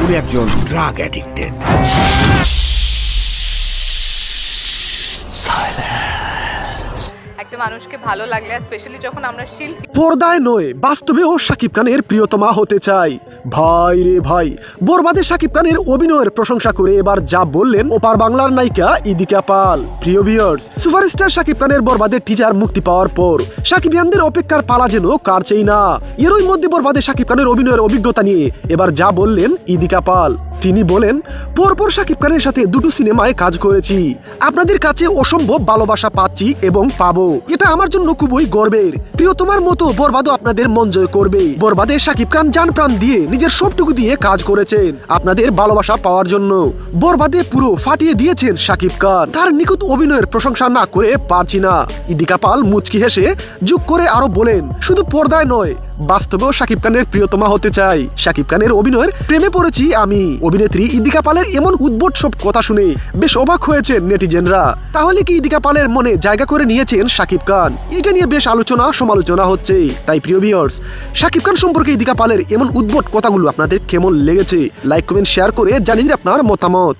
উনি একজন drug addicted. একটা মানুষকে ভালো লাগলে, স্পেশালি যখন আমরা শিল্পী, পর্দায় নয় বাস্তবেও শাকিব খানের প্রিয়তমা হতে চাই। ভাই রে ভাই, বরবাদে শাকিব খানের অভিনয়ের প্রশংসা করে এবার যা বললেন ওপার বাংলার নায়িকা ইদিকা পাল। প্রিয় ভিউয়ার্স, সুপারস্টার শাকিব খানের বরবাদের টিজার মুক্তি পাওয়ার পর শাকিবিয়ানদের অপেক্ষার পালা যেন কাটছেই না। এরই মধ্যে বরবাদে শাকিব খানের অভিনয়ের অভিজ্ঞতা নিয়ে এবার যা বললেন ইদিকা পাল। তিনি বলেন, পরপর শাকিব খানের সাথে দুটো সিনেমায় কাজ করেছি। আপনাদের কাছে অসম্ভব ভালোবাসা পাচ্ছি এবং পাবো, এটা আমার জন্য খুবই গর্বের। প্রিয়তমার মতো বরবাদও আপনাদের মন জয় করবে। বরবাদে শাকিব খান জান প্রাণ দিয়ে নিজের সবটুকু দিয়ে কাজ করেছেন আপনাদের ভালোবাসা পাওয়ার জন্য। বরবাদে পুরো ফাটিয়ে দিয়েছেন শাকিব খান। তার নিখুঁত অভিনয়ের প্রশংসা না করে পারছি না। ইদিকা পাল মুচকি হেসে যোগ করে আরো বলেন, শুধু পর্দায় নয় বাস্তবেও শাকিব খানের প্রিয়তমা হতে চাই। শাকিব খানের অভিনয়ের প্রেমে পড়েছি আমি। অভিনেত্রী ইদিকা পালের এমন উদ্ভট সব কথা শুনে বেশ অবাক হয়েছেন নেটিজেনরা। তাহলে কি ইদিকা পালের মনে জায়গা করে নিয়েছেন শাকিব খান? এটা নিয়ে বেশ আলোচনা সমালোচনা হচ্ছে। তাই প্রিয় ভিউয়ার্স, শাকিব খান সম্পর্কে ইদিকা পালের এমন উদ্ভট কথাগুলো আপনাদের কেমন লেগেছে? লাইক কমেন্ট শেয়ার করে জানিয়ে দিন আপনার মতামত।